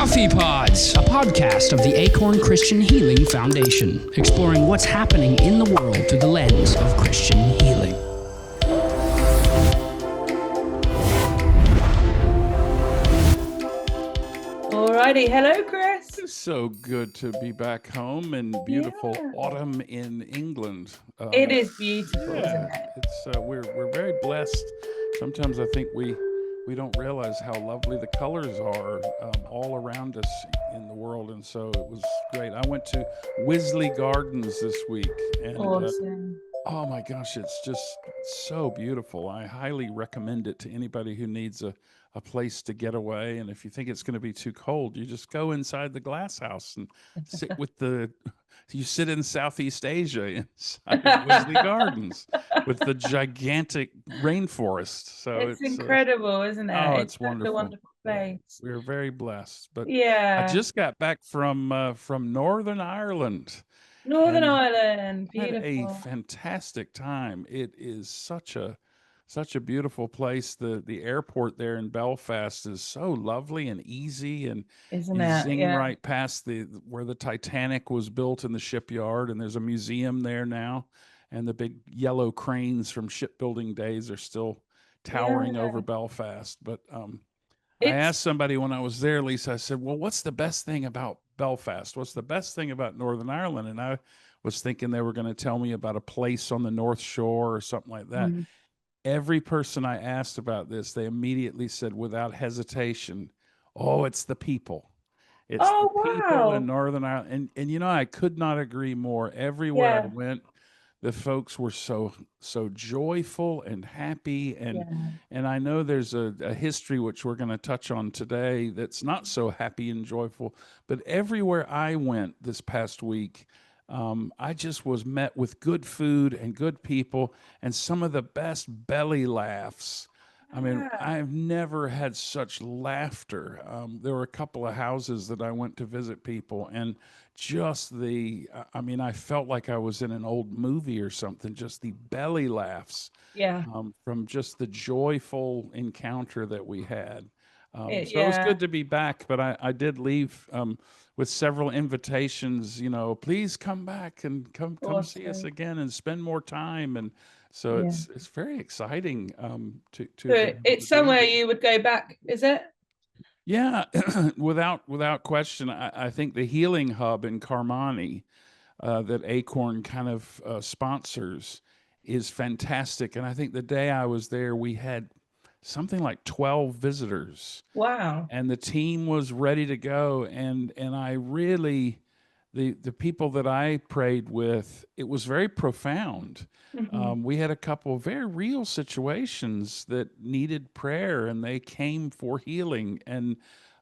CoffeePods, a podcast of the Acorn Christian Healing Foundation, exploring what's happening in the world through the lens of Christian healing. Alrighty, hello Chris. It's so good to be back home in beautiful autumn in England. It is beautiful, isn't it? It's we're very blessed. Sometimes I think we don't realize how lovely the colors are all around us in the world, and so it was great. I went to Wisley Gardens this week, and Awesome. oh my gosh, it's just so beautiful. I highly recommend it to anybody who needs a place to get away. And if you think it's going to be too cold, you just go inside the glass house and sit you sit in Southeast Asia inside Wisley Gardens with the gigantic rainforest. So it's incredible, isn't it? Oh, it's wonderful. A wonderful place. We're very blessed. But yeah, I just got back from Northern Ireland. Northern Ireland, Had beautiful. a fantastic time. It is such a beautiful place. The airport there in Belfast is so lovely and easy, and Isn't you it? zing Yeah. right past where the Titanic was built in the shipyard, and there's a museum there now, and the big yellow cranes from shipbuilding days are still towering over Belfast. But I asked somebody when I was there, Lisa, I said, well, what's the best thing about Belfast? What's the best thing about Northern Ireland? And I was thinking they were going to tell me about a place on the North Shore or something like that. Mm. Every person I asked about this, they immediately said without hesitation, oh, it's the people. It's the people in Northern Ireland. And you know, I could not agree more. Everywhere I went, the folks were so joyful and happy. And I know there's a history which we're going to touch on today that's not so happy and joyful. But everywhere I went this past week, I just was met with good food and good people and some of the best belly laughs. I mean, I've never had such laughter. There were a couple of houses that I went to visit people, and just I felt like I was in an old movie or something, just the belly laughs from just the joyful encounter that we had. So it was good to be back, but I did leave with several invitations, please come back and come see us again and spend more time. And so it's very exciting to it's somewhere you would go back, is it? Yeah, without question. I think the Healing Hub in Carmani that Acorn kind of sponsors is fantastic. And I think the day I was there, we had something like 12 visitors. Wow. And the team was ready to go. And I really, the people that I prayed with, it was very profound. Mm-hmm. We had a couple of very real situations that needed prayer, and they came for healing. And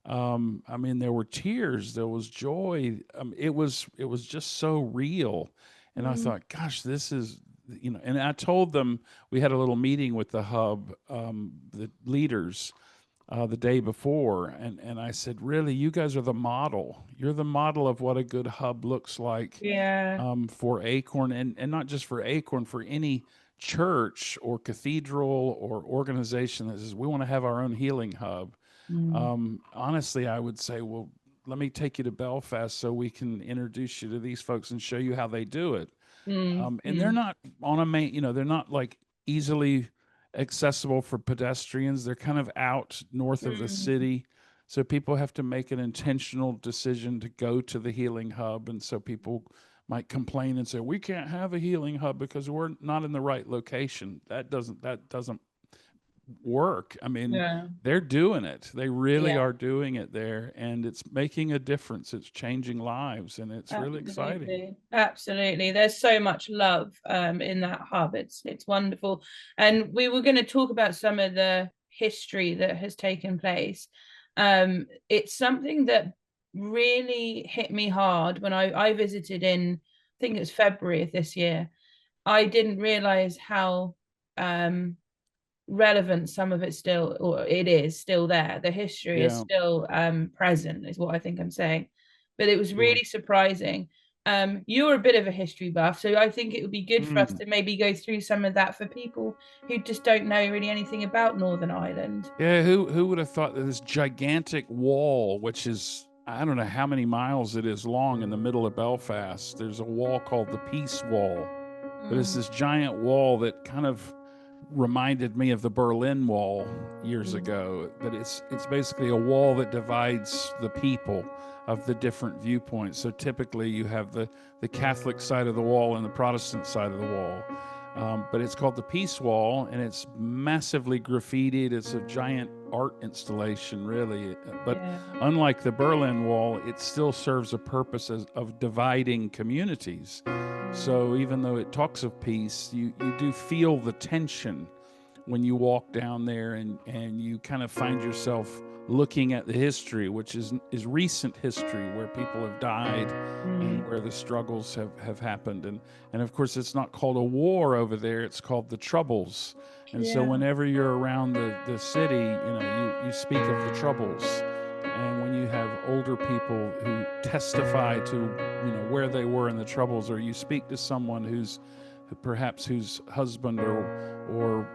there were tears, there was joy. It was just so real. And I thought, gosh, this is, and I told them, we had a little meeting with the hub, the leaders, the day before. And I said, really, you guys are the model. You're the model of what a good hub looks like for Acorn, and not just for Acorn, for any church or cathedral or organization that says, we want to have our own healing hub. Honestly, I would say, well, let me take you to Belfast so we can introduce you to these folks and show you how they do it. And they're not on a main, they're not like easily accessible for pedestrians. They're kind of out north of the city. So people have to make an intentional decision to go to the healing hub. And so people might complain and say, we can't have a healing hub because we're not in the right location. That doesn't work. I mean, they're doing it. They really are doing it there, and it's making a difference. It's changing lives, and it's really exciting. Absolutely. There's so much love in that hub. It's wonderful. And we were going to talk about some of the history that has taken place. It's something that really hit me hard when I visited in, I think it was February of this year. I didn't realize how relevant some of it still, or it is still there. The history is still present, is what I think I'm saying. But it was really surprising. You're a bit of a history buff, so I think it would be good for us to maybe go through some of that for people who just don't know really anything about Northern Ireland. Yeah, who would have thought that this gigantic wall, which is I don't know how many miles it is long in the middle of Belfast. There's a wall called the Peace Wall, but it's this giant wall that kind of reminded me of the Berlin Wall years ago. That it's basically a wall that divides the people of the different viewpoints. So typically you have the Catholic side of the wall and the Protestant side of the wall. But it's called the Peace Wall, and it's massively graffitied. It's a giant art installation, really. But unlike the Berlin Wall, it still serves a purpose of dividing communities. So even though it talks of peace, you do feel the tension when you walk down there, and you kind of find yourself looking at the history, which is recent history, where people have died and where the struggles have happened. And of course, it's not called a war over there, it's called the Troubles. And so whenever you're around the city, you speak of the Troubles. And when you have older people who testify to where they were in the Troubles, or you speak to someone whose husband or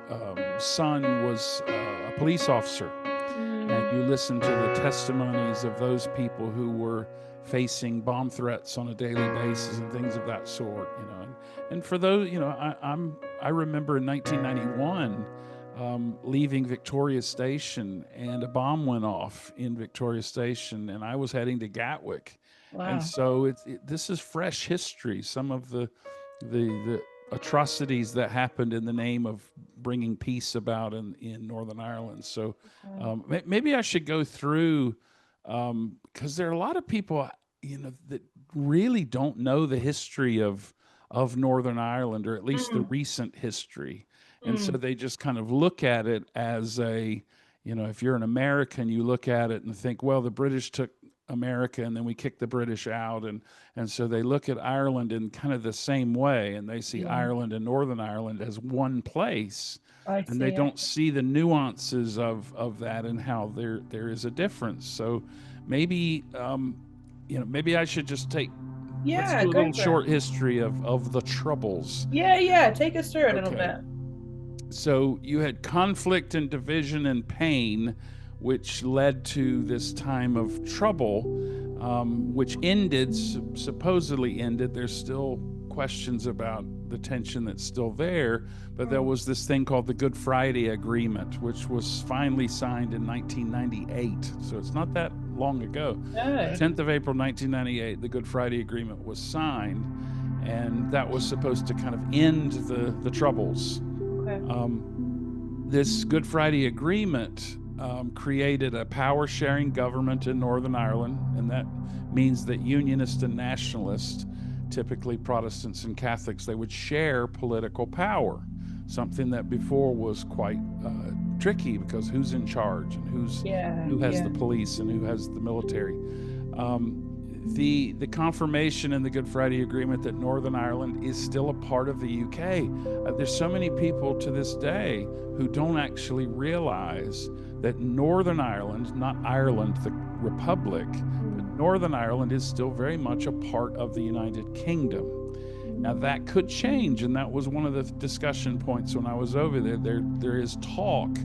son was a police officer, and you listen to the testimonies of those people who were facing bomb threats on a daily basis and things of that sort, and for those, I remember in 1991 leaving Victoria Station, and a bomb went off in Victoria Station, and I was heading to Gatwick. Wow. And so this is fresh history. Some of the atrocities that happened in the name of bringing peace about in Northern Ireland. So maybe I should go through, because there are a lot of people, that really don't know the history of Northern Ireland, or at least the recent history. And so they just kind of look at it as if you're an American, you look at it and think, well, the British took America and then we kicked the British out. And so they look at Ireland in kind of the same way, and they see Ireland and Northern Ireland as one place. And they don't see the nuances of that, and how there is a difference. So maybe, maybe I should just let's do a little short history of the Troubles. Yeah. Take us through it a little bit. So you had conflict and division and pain, which led to this time of trouble, which supposedly ended. There's still questions about the tension that's still there, but there was this thing called the Good Friday Agreement, which was finally signed in 1998. So it's not that long ago. 10th of April, 1998, the Good Friday Agreement was signed, and that was supposed to kind of end the Troubles. This Good Friday Agreement created a power-sharing government in Northern Ireland, and that means that Unionists and Nationalists, typically Protestants and Catholics, they would share political power, something that before was quite tricky, because who's in charge, and who has the police and who has the military. The confirmation in the Good Friday Agreement that Northern Ireland is still a part of the UK. There's so many people to this day who don't actually realize that Northern Ireland, not Ireland, the Republic, but Northern Ireland is still very much a part of the United Kingdom. Now that could change, and that was one of the discussion points when I was over there. There is talk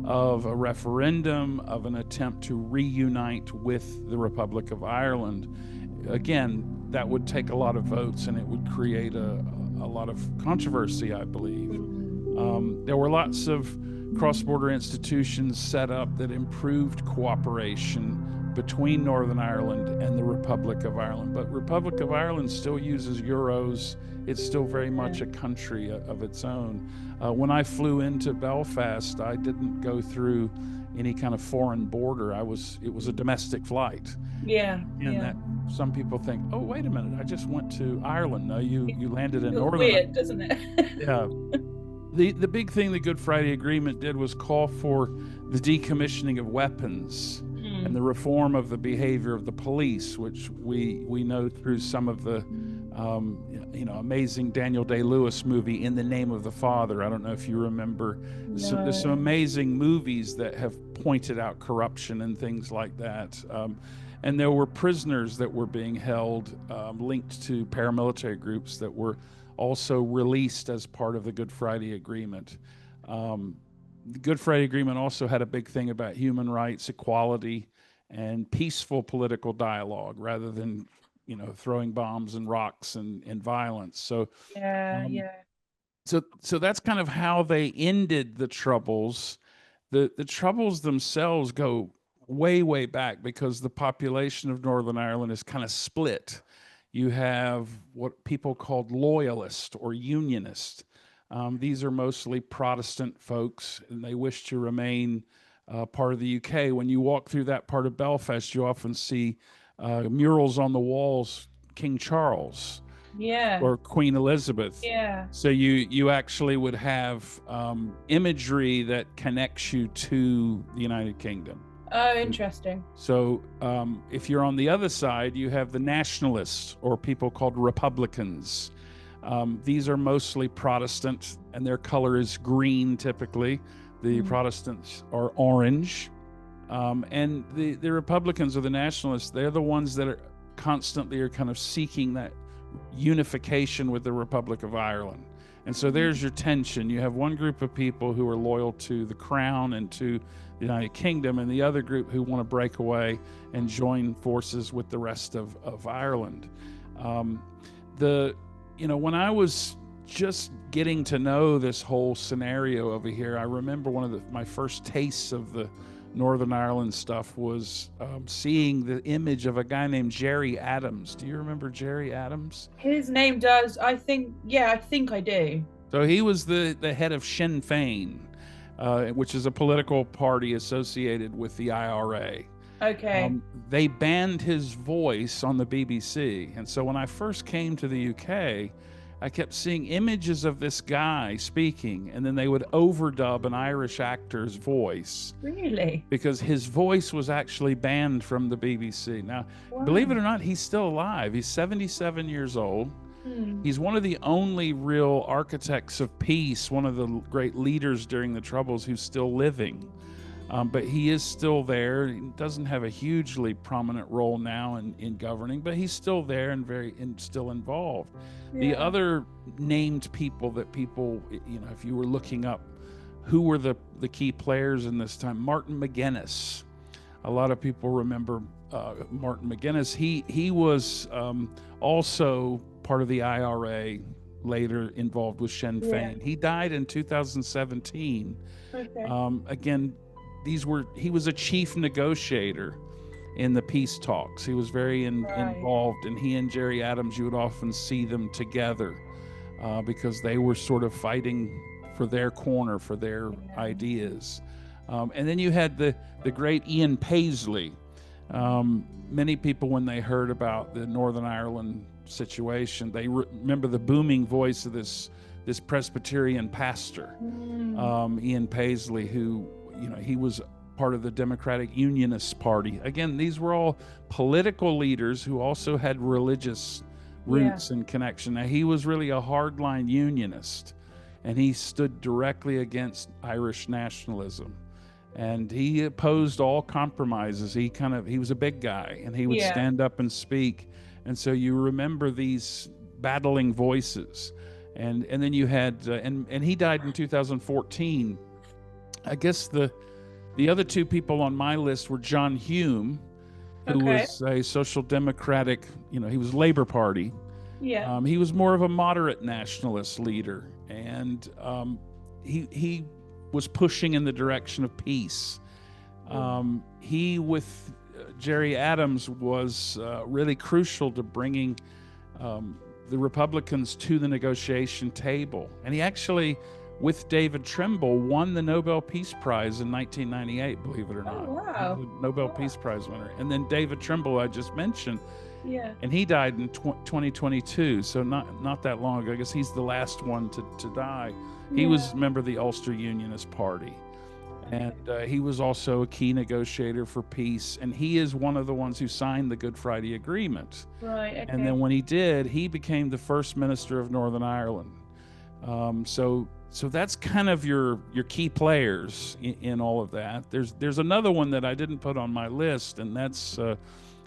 of a referendum, of an attempt to reunite with the Republic of Ireland. Again, that would take a lot of votes, and it would create a lot of controversy, I believe. There were lots of cross-border institutions set up that improved cooperation between Northern Ireland and the Republic of Ireland. But Republic of Ireland still uses euros. It's still very much a country of its own. When I flew into Belfast, I didn't go through any kind of foreign border. It was a domestic flight. That some people think, oh, wait a minute, I just went to Ireland. No, you landed in Northern Ireland. Weird, doesn't it? Yeah. The big thing the Good Friday Agreement did was call for the decommissioning of weapons and the reform of the behavior of the police, which we know through some of the amazing Daniel Day-Lewis movie, In the Name of the Father. I don't know if you remember. No. There's some amazing movies that have pointed out corruption and things like that. And there were prisoners that were being held linked to paramilitary groups that were also released as part of the Good Friday Agreement. The Good Friday Agreement also had a big thing about human rights, equality, and peaceful political dialogue rather than, throwing bombs and rocks and violence. So so that's kind of how they ended the Troubles. The Troubles themselves go way back because the population of Northern Ireland is kind of split. You have what people called loyalist or unionist. These are mostly Protestant folks, and they wish to remain part of the UK. When you walk through that part of Belfast, you often see murals on the walls, King Charles, or Queen Elizabeth. So you actually would have imagery that connects you to the United Kingdom. Oh, interesting. So if you're on the other side, you have the nationalists, or people called Republicans. These are mostly Protestant, and their color is green typically. The Protestants are orange. And the Republicans or the nationalists, they're the ones that are constantly kind of seeking that unification with the Republic of Ireland. And so there's your tension. You have one group of people who are loyal to the Crown and to the United Kingdom, and the other group who want to break away and join forces with the rest of Ireland. When I was just getting to know this whole scenario over here, I remember one of my first tastes of the Northern Ireland stuff was seeing the image of a guy named Gerry Adams. Do you remember Gerry Adams? His name does. I think I do. So he was the head of Sinn Féin, which is a political party associated with the IRA. Okay. They banned his voice on the BBC. And so when I first came to the UK, I kept seeing images of this guy speaking, and then they would overdub an Irish actor's voice. Really? Because his voice was actually banned from the BBC. Now, believe it or not, he's still alive. He's 77 years old. He's one of the only real architects of peace, one of the great leaders during the Troubles who's still living. But he is still there. He doesn't have a hugely prominent role now in governing, but he's still there and still involved. The other named people that people, if you were looking up who were the key players in this time, Martin McGuinness. A lot of people remember Martin McGuinness. He was also part of the IRA, later involved with Sinn Féin. He died in 2017. Again, he was a chief negotiator in the peace talks. He was very involved, and he and Gerry Adams, you would often see them together because they were sort of fighting for their corner, for their ideas. And then you had the great Ian Paisley. Many people, when they heard about the Northern Ireland situation, they remember the booming voice of this Presbyterian pastor, Ian Paisley, who he was part of the Democratic Unionist Party. Again, these were all political leaders who also had religious roots and connection. Now, he was really a hardline unionist, and he stood directly against Irish nationalism. And he opposed all compromises. He was a big guy, and he would stand up and speak. And so you remember these battling voices. And then you had, and he died in 2014. I guess the other two people on my list were John Hume, who was a social democratic, he was Labour Party. He was more of a moderate nationalist leader, and he was pushing in the direction of peace. He, with Gerry Adams, was really crucial to bringing the Republicans to the negotiation table. And he actually, with David Trimble, won the Nobel Peace Prize in 1998, believe it or not. Oh, wow. He was a Nobel Peace Prize winner. And then David Trimble, I just mentioned, and he died in 2022, so not that long ago. I guess he's the last one to die. He was a member of the Ulster Unionist Party. And he was also a key negotiator for peace. And he is one of the ones who signed the Good Friday Agreement. Right, okay. And then when he did, he became the first minister of Northern Ireland. So that's kind of your key players in all of that. There's another one that I didn't put on my list, and that's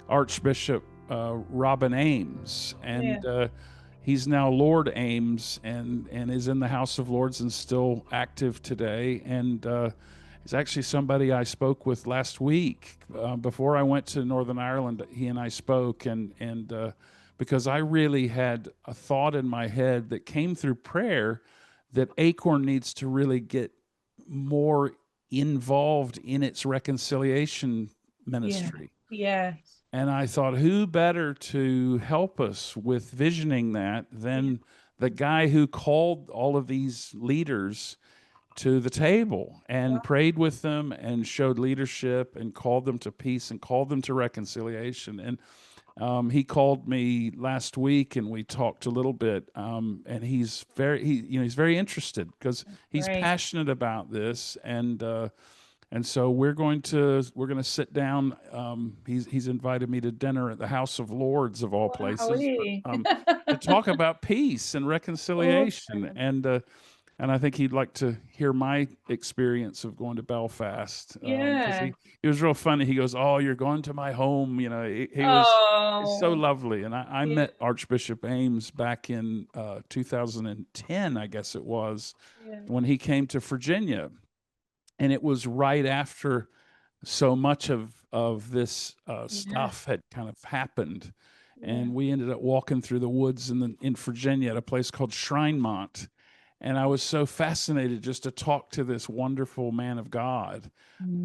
Archbishop Robin Ames. And he's now Lord Ames and is in the House of Lords and still active today. is actually somebody I spoke with last week. Before I went to Northern Ireland, he and I spoke, and because I really had a thought in my head that came through prayer that Acorn needs to really get more involved in its reconciliation ministry. Yes. And I thought, who better to help us with visioning that than the guy who called all of these leaders to the table and prayed with them and showed leadership and called them to peace and called them to reconciliation. And he called me last week and we talked a little bit. And he's very interested because he's passionate about this. And so we're going to sit down. He's invited me to dinner at the House of Lords of all places, to talk about peace and reconciliation. Awesome. And I think he'd like to hear my experience of going to Belfast. Because he was real funny. He goes, "Oh, you're going to my home." He was so lovely. And I met Archbishop Ames back in 2010, I guess it was, when he came to Virginia. And it was right after so much of this stuff had kind of happened. And we ended up walking through the woods in Virginia at a place called Shrinemont. And I was so fascinated just to talk to this wonderful man of God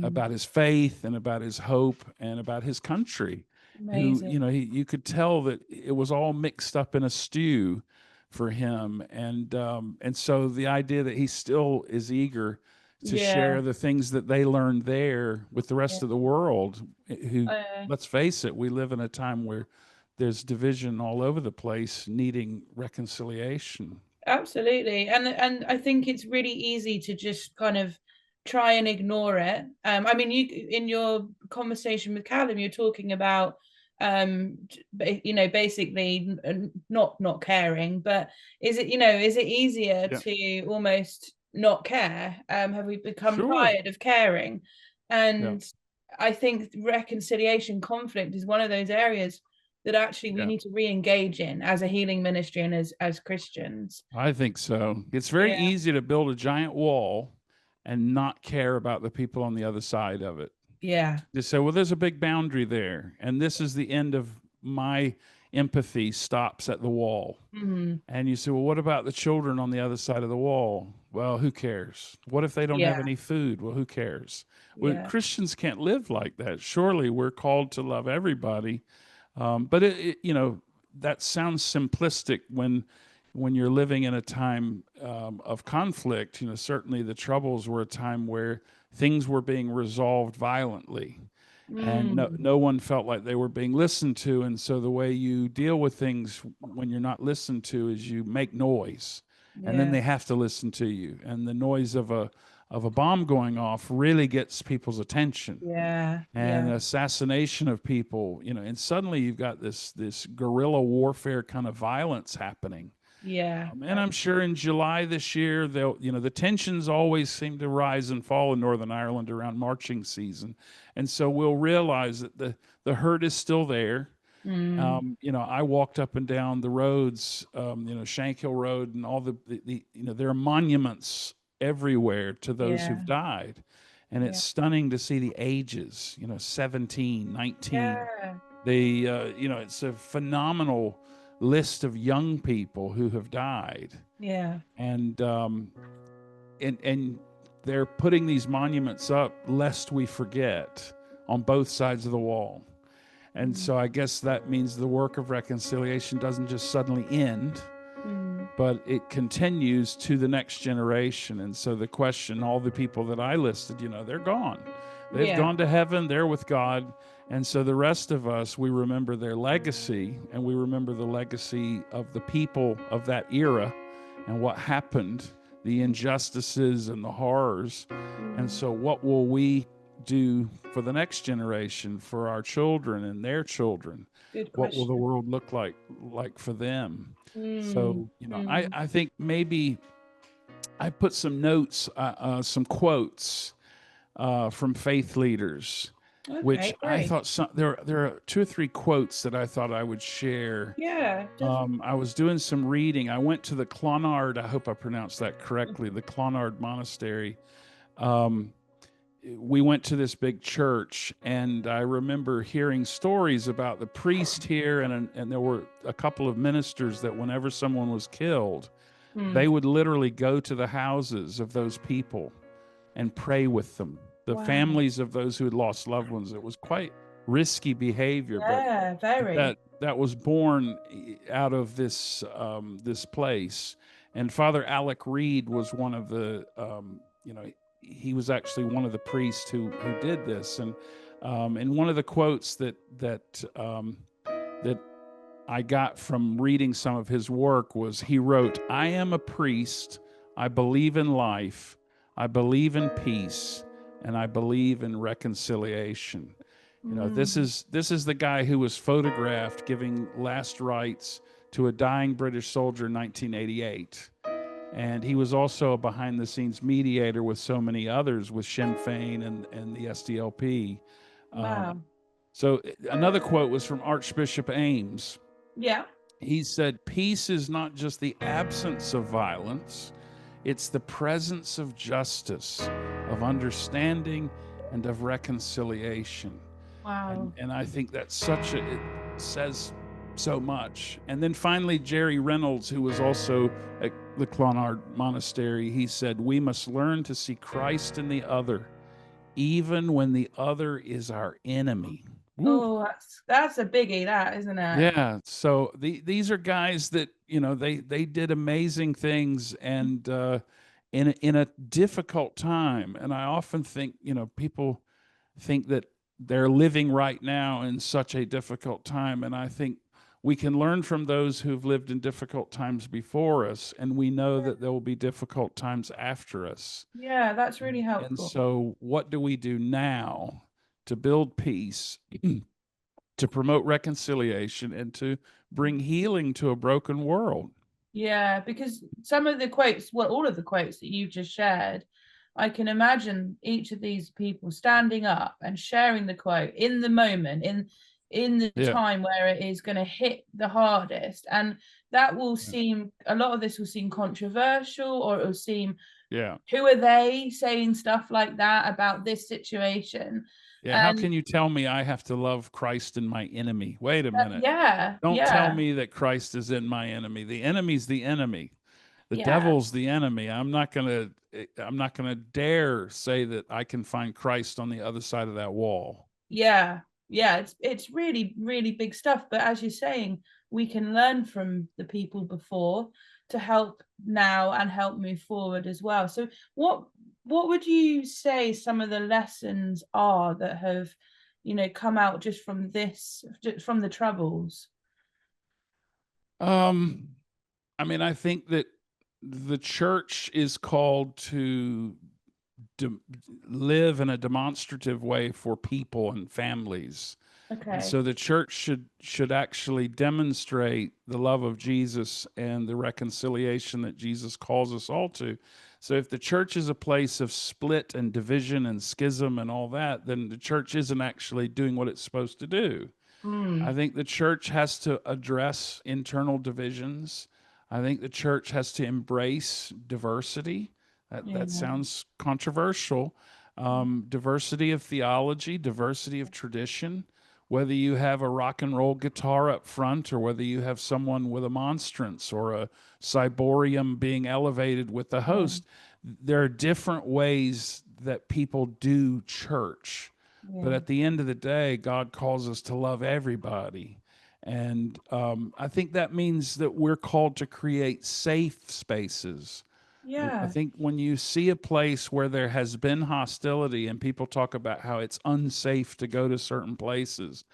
about his faith and about his hope and about his country. Amazing. Who, you could tell that it was all mixed up in a stew for him. And so the idea that he still is eager to share the things that they learned there with the rest of the world, who, let's face it, we live in a time where there's division all over the place, needing reconciliation. Absolutely. And I think it's really easy to just kind of try and ignore it. I mean, you, in your conversation with Callum, you're talking about basically not caring, but is it easier to almost not care? Have we become tired of caring? And I think reconciliation, conflict is one of those areas that actually we need to re-engage in as a healing ministry and as Christians. I think so. It's very easy to build a giant wall and not care about the people on the other side of it. Yeah. Just say, well, there's a big boundary there, and this is the end of my empathy stops at the wall. And you say, well, what about the children on the other side of the wall? Well, who cares? What if they don't have any food? Well, who cares? Well, Christians can't live like that. Surely we're called to love everybody. But that sounds simplistic when you're living in a time of conflict. Certainly the Troubles were a time where things were being resolved violently, and no one felt like they were being listened to. And so the way you deal with things when you're not listened to is you make noise, and then they have to listen to you. And the noise of a bomb going off really gets people's attention. And assassination of people, and suddenly you've got this guerrilla warfare kind of violence happening. And I'm sure in July this year, the tensions always seem to rise and fall in Northern Ireland around marching season. And so we'll realize that the hurt is still there. I walked up and down the roads, Shankill Road and all the there are monuments everywhere to those who've died. And it's stunning to see the ages, 17, 19. It's a phenomenal list of young people who have died. And they're putting these monuments up lest we forget on both sides of the wall. And so I guess that means the work of reconciliation doesn't just suddenly end, but it continues to the next generation. And so the question, all the people that I listed, they're gone. They've gone to heaven, they're with God. And so the rest of us, we remember their legacy, and we remember the legacy of the people of that era and what happened, the injustices and the horrors. And so what will we do for the next generation, for our children and their children? What will the world look like for them? So, I think maybe I put some notes, some quotes from faith leaders, which I thought there are 2 or 3 quotes that I thought I would share. I was doing some reading. I went to the Clonard, I hope I pronounced that correctly, the Clonard Monastery. we went to this big church, and I remember hearing stories about the priest here, and there were a couple of ministers that whenever someone was killed, they would literally go to the houses of those people and pray with them, the families of those who had lost loved ones. It was quite risky behavior, but very. that was born out of this this place. And Father Alec Reed was one of the he was actually one of the priests who did this. And one of the quotes that I got from reading some of his work was, he wrote, "I am a priest. I believe in life. I believe in peace, and I believe in reconciliation." This is the guy who was photographed giving last rites to a dying British soldier in 1988. And he was also a behind-the-scenes mediator with so many others, with Sinn Féin and the SDLP. Wow. So another quote was from Archbishop Ames. Yeah. He said, "Peace is not just the absence of violence, it's the presence of justice, of understanding, and of reconciliation." Wow. And I think that's it says so much. And then finally, Jerry Reynolds, who was also at the Clonard Monastery, he said, "We must learn to see Christ in the other, even when the other is our enemy." Woo. Oh, that's a biggie, that, isn't it? Yeah. So these are guys that, they did amazing things, and in a difficult time. And I often think, people think that they're living right now in such a difficult time. And I think we can learn from those who've lived in difficult times before us, and we know that there will be difficult times after us. Yeah, that's really helpful. And so what do we do now to build peace, to promote reconciliation, and to bring healing to a broken world? Yeah, because some of the quotes, well, all of the quotes that you've just shared, I can imagine each of these people standing up and sharing the quote in the moment, in the time where it is going to hit the hardest. And that will seem, a lot of this will seem controversial, or it will seem, who are they saying stuff like that about this situation? Yeah, how can you tell me I have to love Christ in my enemy? Wait a minute. Don't tell me that Christ is in my enemy. The enemy's the enemy. The devil's the enemy. I'm not gonna dare say that I can find Christ on the other side of that wall. Yeah. It's really, really big stuff. But as you're saying, we can learn from the people before to help now and help move forward as well. So what would you say some of the lessons are that have, come out just from the Troubles? I mean, I think that the church is called to live in a demonstrative way for people and families. Okay. And so the church should actually demonstrate the love of Jesus and the reconciliation that Jesus calls us all to. So if the church is a place of split and division and schism and all that, then the church isn't actually doing what it's supposed to do. I think the church has to address internal divisions. I think the church has to embrace diversity. That sounds controversial. Diversity of theology, diversity of tradition, whether you have a rock and roll guitar up front, or whether you have someone with a monstrance or a ciborium being elevated with the host. There are different ways that people do church. But at the end of the day, God calls us to love everybody. And I think that means that we're called to create safe spaces. I think when you see a place where there has been hostility and people talk about how it's unsafe to go to certain places,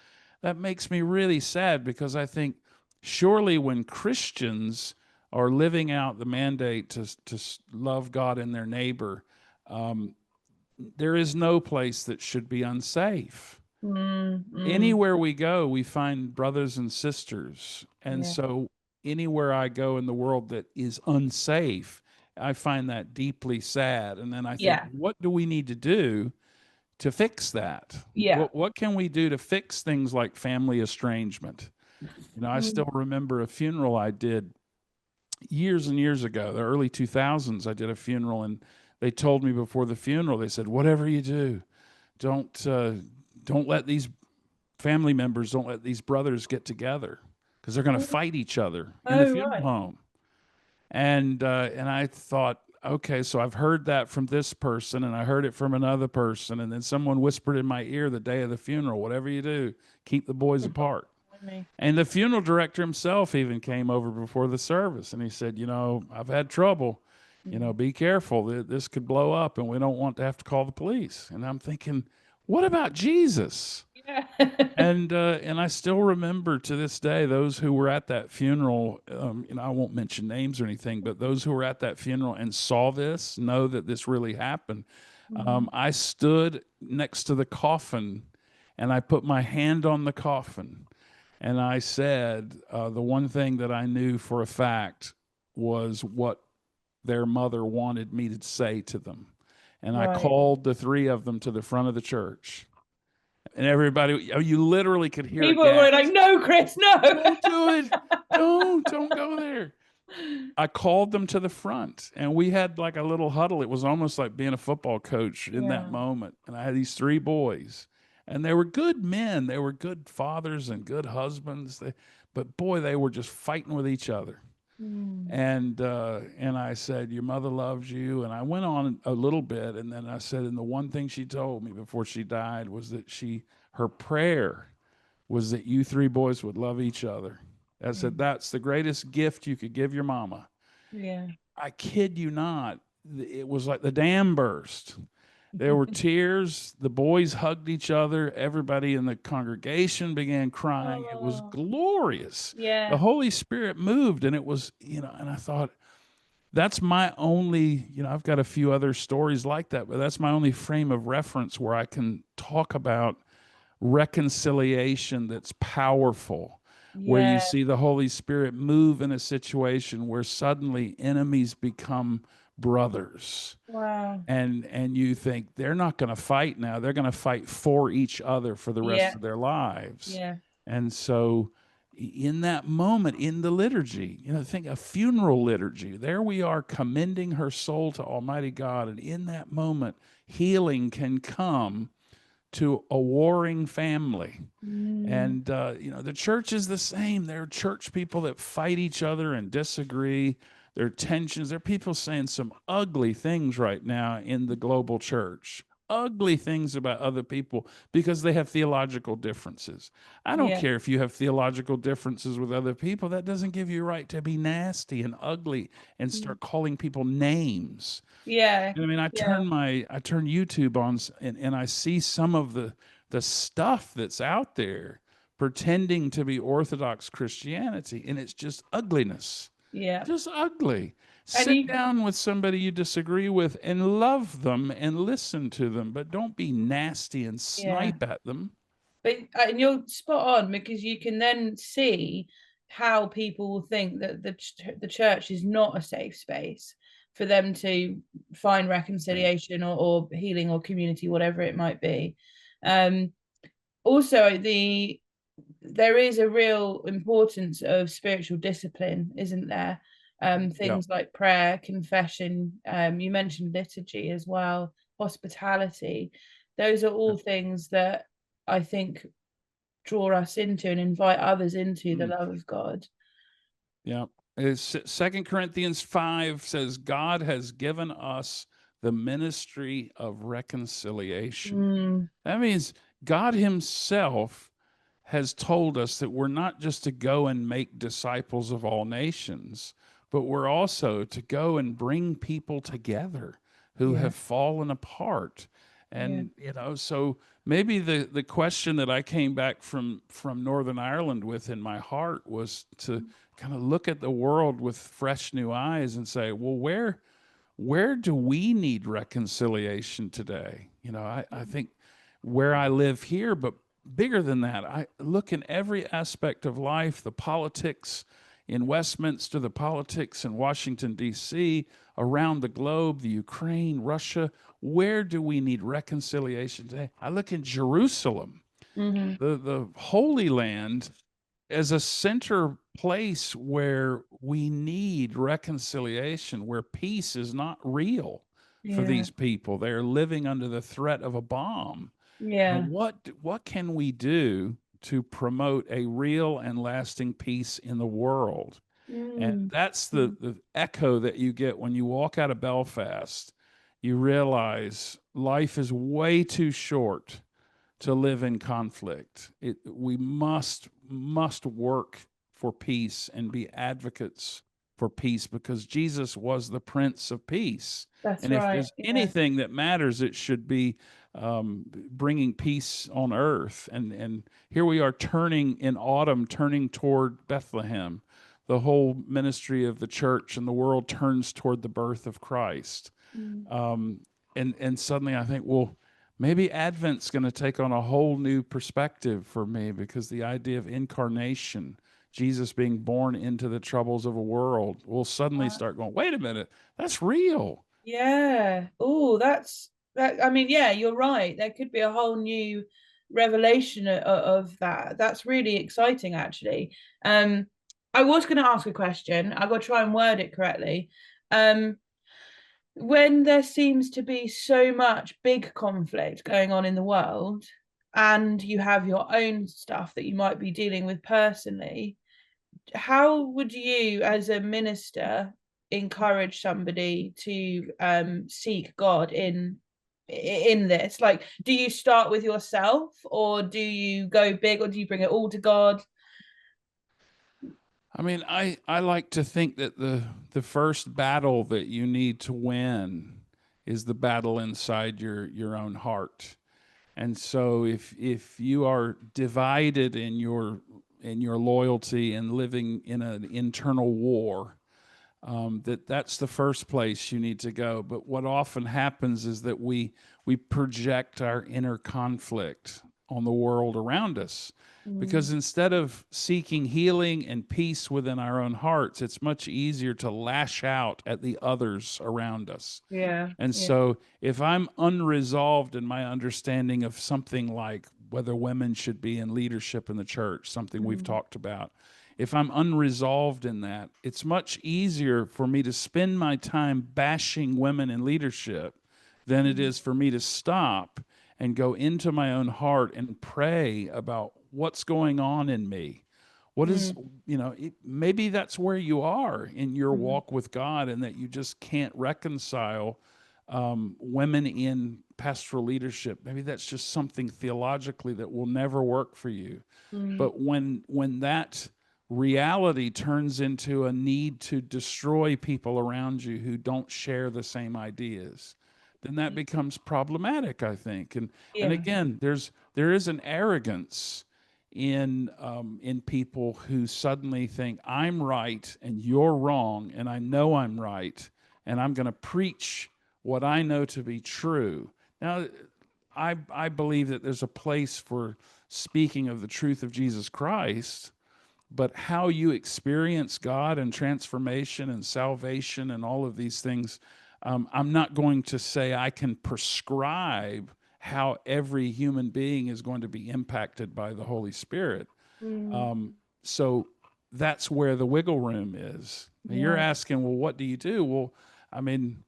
that makes me really sad, because I think surely when Christians are living out the mandate to love God and their neighbor, there is no place that should be unsafe. Anywhere we go, we find brothers and sisters. And so anywhere I go in the world that is unsafe, I find that deeply sad. And then I think, what do we need to do to fix that? What can we do to fix things like family estrangement? I still remember a funeral I did years and years ago, the early 2000s. I did a funeral, and they told me before the funeral, they said, whatever you do, don't let these family members, don't let these brothers get together, because they're going to fight each other in the funeral home. And I thought, okay, so I've heard that from this person, and I heard it from another person, and then someone whispered in my ear the day of the funeral, whatever you do, keep the boys apart. And the funeral director himself even came over before the service, and he said, I've had trouble. Be careful. This could blow up, and we don't want to have to call the police. And I'm thinking, what about Jesus? Yeah. And I still remember to this day those who were at that funeral. I won't mention names or anything, but those who were at that funeral and saw this know that this really happened. I stood next to the coffin, and I put my hand on the coffin, and I said, the one thing that I knew for a fact was what their mother wanted me to say to them. And I called the three of them to the front of the church. And everybody, you literally could hear people were like, no, Chris, no. Don't do it. Don't go there. I called them to the front, and we had like a little huddle. It was almost like being a football coach in that moment. And I had these three boys, and they were good men. They were good fathers and good husbands. But boy, they were just fighting with each other. And I said, your mother loves you. And I went on a little bit, and then I said, and the one thing she told me before she died was that her prayer was that you three boys would love each other. I said, that's the greatest gift you could give your mama. Yeah. I kid you not. It was like the dam burst. There were tears. The boys hugged each other. Everybody in the congregation began crying. It was glorious. Yeah. The Holy Spirit moved, and it was, and I thought, that's my only, I've got a few other stories like that, but that's my only frame of reference where I can talk about reconciliation that's powerful, where you see the Holy Spirit move in a situation where suddenly enemies become brothers. Wow. And you think they're not going to fight now. They're going to fight for each other for the rest of their lives. Yeah. And so in that moment in the liturgy, think a funeral liturgy, there we are commending her soul to Almighty God. And in that moment, healing can come to a warring family. And, the church is the same. There are church people that fight each other and disagree. There are tensions. There are people saying some ugly things right now in the global church. Ugly things about other people because they have theological differences. I don't care if you have theological differences with other people. That doesn't give you a right to be nasty and ugly and start calling people names. Yeah. I mean, I turn YouTube on, and I see some of the stuff that's out there pretending to be Orthodox Christianity, and it's just ugliness. Yeah. Just ugly. Sit down with somebody you disagree with and love them and listen to them, but don't be nasty and snipe at them. But and you're spot on, because you can then see how people will think that the church is not a safe space for them to find reconciliation or healing or community, whatever it might be. Also, there is a real importance of spiritual discipline, isn't there? Things like prayer, confession, you mentioned liturgy as well, hospitality. Those are all things that I think draw us into and invite others into the love of God. Yeah. 2 Corinthians 5 says, God has given us the ministry of reconciliation. That means God himself has told us that we're not just to go and make disciples of all nations, but we're also to go and bring people together who have fallen apart. And, so maybe the question that I came back from Northern Ireland with in my heart was to kind of look at the world with fresh new eyes and say, well, where do we need reconciliation today? I think where I live here, but bigger than that, I look in every aspect of life, the politics in Westminster, the politics in Washington, D.C., around the globe, the Ukraine, Russia. Where do we need reconciliation today? I look in Jerusalem, the Holy Land, as a center place where we need reconciliation, where peace is not real, for these people. They're living under the threat of a bomb. Yeah. What can we do to promote a real and lasting peace in the world? And that's the echo that you get when you walk out of Belfast. You realize life is way too short to live in conflict. We must work for peace and be advocates for peace, because Jesus was the Prince of Peace. That's and if right. there's anything that matters, it should be bringing peace on earth. And here we are turning in autumn, turning toward Bethlehem. The whole ministry of the church and the world turns toward the birth of Christ. And suddenly I think, well, maybe Advent's going to take on a whole new perspective for me, because the idea of incarnation, Jesus being born into the troubles of a world, will suddenly start going, wait a minute, that's real. Yeah. Oh, that. I mean, yeah, you're right. There could be a whole new revelation of that. That's really exciting, actually. I was going to ask a question. I've got to try and word it correctly. When there seems to be so much big conflict going on in the world, and you have your own stuff that you might be dealing with personally, how would you, as a minister, encourage somebody to seek God in this? Like, do you start with yourself, or do you go big, or do you bring it all to God? I mean, I like to think that the first battle that you need to win is the battle inside your own heart. And so if you are divided in your loyalty and living in an internal war, that's the first place you need to go. But what often happens is that we project our inner conflict on the world around us. Because instead of seeking healing and peace within our own hearts, it's much easier to lash out at the others around us. Yeah. And so if I'm unresolved in my understanding of something like whether women should be in leadership in the church, something we've talked about, if I'm unresolved in that, it's much easier for me to spend my time bashing women in leadership than it is for me to stop and go into my own heart and pray about what's going on in me. What is, maybe that's where you are in your walk with God, and that you just can't reconcile women in pastoral leadership. Maybe that's just something theologically that will never work for you. But when that reality turns into a need to destroy people around you who don't share the same ideas, then that becomes problematic, I think. And again, there is an arrogance in people who suddenly think I'm right and you're wrong, and I know I'm right, and I'm going to preach what I know to be true. Now, I believe that there's a place for speaking of the truth of Jesus Christ, but how you experience God and transformation and salvation and all of these things, I'm not going to say I can prescribe how every human being is going to be impacted by the Holy Spirit. So that's where the wiggle room is. Now, you're asking, well, what do you do? Well, I mean,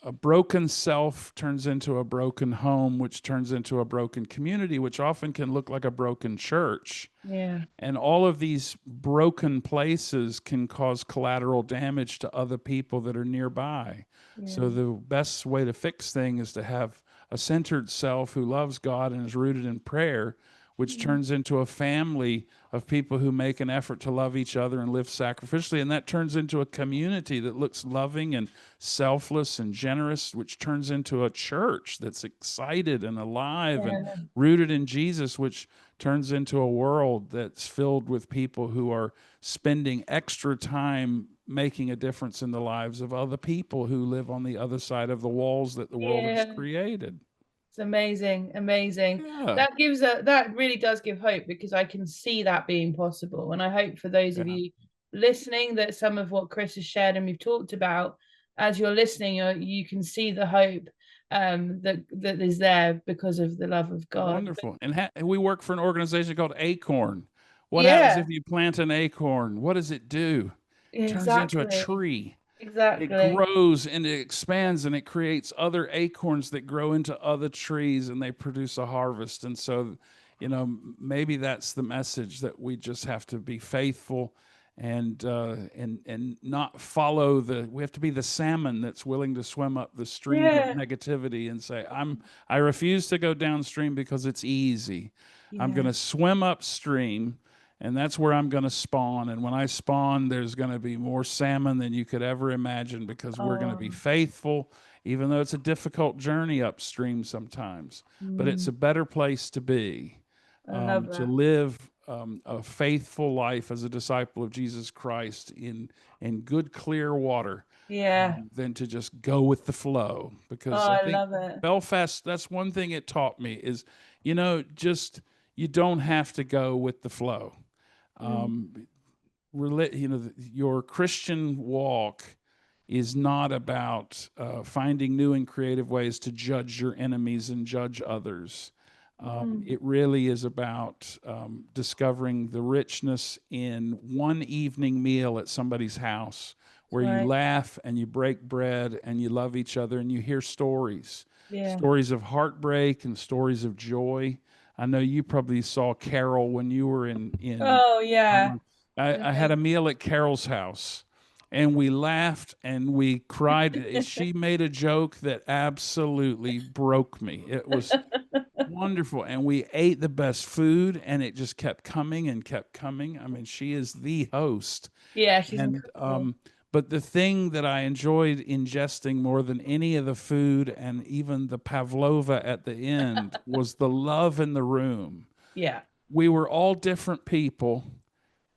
a broken self turns into a broken home, which turns into a broken community, which often can look like a broken church. Yeah. And all of these broken places can cause collateral damage to other people that are nearby. So the best way to fix things is to have a centered self who loves God and is rooted in prayer, which turns into a family of people who make an effort to love each other and live sacrificially. And that turns into a community that looks loving and selfless and generous, which turns into a church that's excited and alive and rooted in Jesus, which turns into a world that's filled with people who are spending extra time making a difference in the lives of other people who live on the other side of the walls that the world has created. It's amazing. Yeah. That really does give hope, because I can see that being possible. And I hope for those of you listening that some of what Chris has shared and we've talked about, as you're listening, you can see the hope that is there because of the love of God. Wonderful. And we work for an organization called Acorn. What happens if you plant an acorn? What does it do? It turns into a tree. Exactly. It grows and it expands and it creates other acorns that grow into other trees and they produce a harvest. And so, maybe that's the message, that we just have to be faithful and not follow we have to be the salmon that's willing to swim up the stream of negativity and say, I refuse to go downstream because it's easy. I'm going to swim upstream, and that's where I'm going to spawn. And when I spawn, there's going to be more salmon than you could ever imagine, because we're going to be faithful, even though it's a difficult journey upstream sometimes. But it's a better place to be, to live a faithful life as a disciple of Jesus Christ in good, clear water. Than to just go with the flow. Because I think love it. Belfast, that's one thing it taught me is, you don't have to go with the flow. Your Christian walk is not about finding new and creative ways to judge your enemies and judge others. It really is about discovering the richness in one evening meal at somebody's house, where you laugh and you break bread and you love each other and you hear stories, stories of heartbreak and stories of joy. I know you probably saw Carol when you were in. Oh yeah. I had a meal at Carol's house, and we laughed and we cried. She made a joke that absolutely broke me. It was wonderful, and we ate the best food, and it just kept coming and kept coming. I mean, she is the host. Yeah, she's incredible. But the thing that I enjoyed ingesting more than any of the food and even the pavlova at the end was the love in the room. Yeah. We were all different people.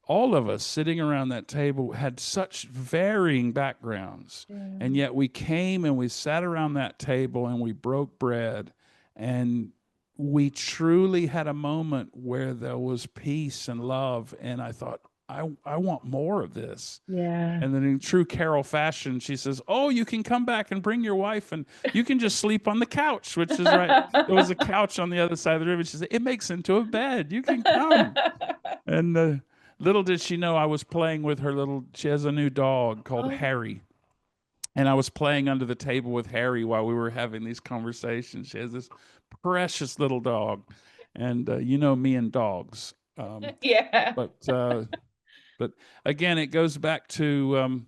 All of us sitting around that table had such varying backgrounds. And yet we came and we sat around that table and we broke bread, and we truly had a moment where there was peace and love. And I thought, I want more of this. Yeah. And then in true Carol fashion, she says, oh, you can come back and bring your wife and you can just sleep on the couch, which is right. There was a couch on the other side of the room. And she said, it makes into a bed. You can come. And little did she know I was playing with her she has a new dog called Harry. And I was playing under the table with Harry while we were having these conversations. She has this precious little dog. And me and dogs. Yeah. But again, it goes back to,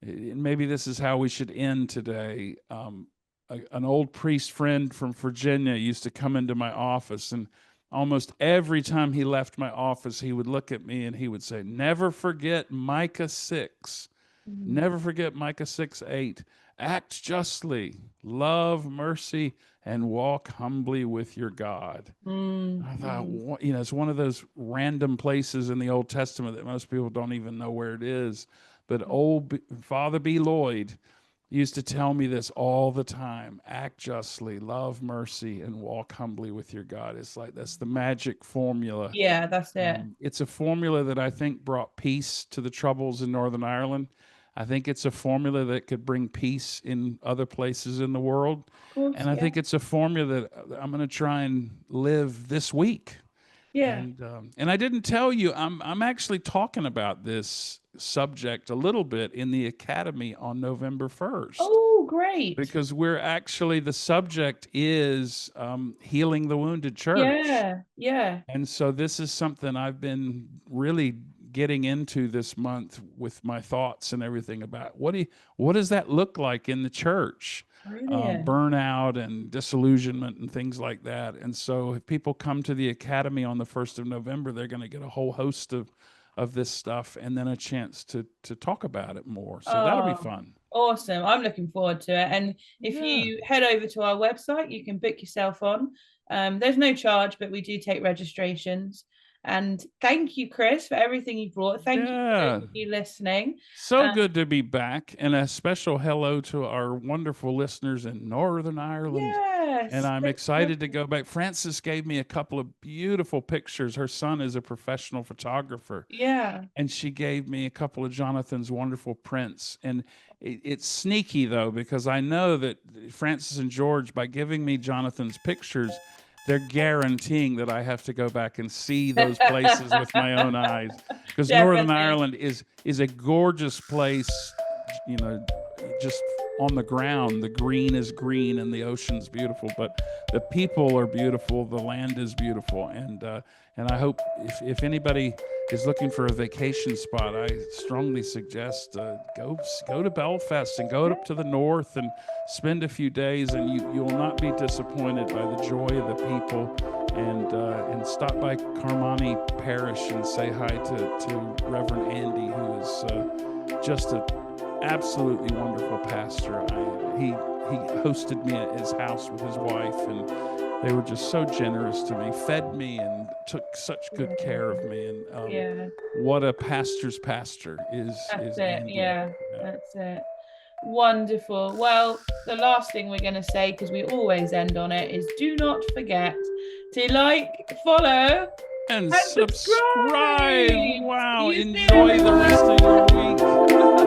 maybe this is how we should end today. An old priest friend from Virginia used to come into my office, and almost every time he left my office, he would look at me and he would say, never forget Micah 6. Never forget Micah 6:8. Act justly, love mercy, and walk humbly with your God. I thought, it's one of those random places in the Old Testament that most people don't even know where it is. But old Father B. Lloyd used to tell me this all the time: act justly, love mercy, and walk humbly with your God. It's like that's the magic formula. Yeah, that's it. It's a formula that I think brought peace to the troubles in Northern Ireland. I think it's a formula that could bring peace in other places in the world. Course, and I think it's a formula that I'm going to try and live this week. Yeah. And I didn't tell you, I'm actually talking about this subject a little bit in the Academy on November 1st. Oh, great. Because the subject is healing the wounded church. Yeah, yeah. And so this is something I've been really getting into this month with my thoughts and everything about what does that look like in the church? Burnout and disillusionment and things like that. And so if people come to the Academy on the 1st of November, they're going to get a whole host of this stuff and then a chance to talk about it more. So that'll be fun. Awesome. I'm looking forward to it. And if you head over to our website, you can book yourself on. There's no charge, but we do take registrations. And thank you, Chris, for everything you brought. Thank you for you listening. So good to be back. And a special hello to our wonderful listeners in Northern Ireland. Yes. And I'm excited to go back. Frances gave me a couple of beautiful pictures. Her son is a professional photographer. Yeah. And she gave me a couple of Jonathan's wonderful prints. And it's sneaky, though, because I know that Frances and George, by giving me Jonathan's pictures, they're guaranteeing that I have to go back and see those places with my own eyes. Because Northern Ireland is a gorgeous place just on the ground, the green is green and the ocean's beautiful, but the people are beautiful, the land is beautiful, and I hope if anybody is looking for a vacation spot, I strongly suggest go to Belfast and go up to the north and spend a few days, and you'll not be disappointed by the joy of the people. And stop by Carmani Parish and say hi to Reverend Andy, who is just an absolutely wonderful pastor. He hosted me at his house with his wife, and they were just so generous to me, fed me, and took such good care of me. And what a pastor's pastor is. That's it. Andy. Yeah, that's it. Wonderful. Well, the last thing we're going to say, because we always end on it, is do not forget to like, follow, and subscribe. Wow, enjoy the rest of your week.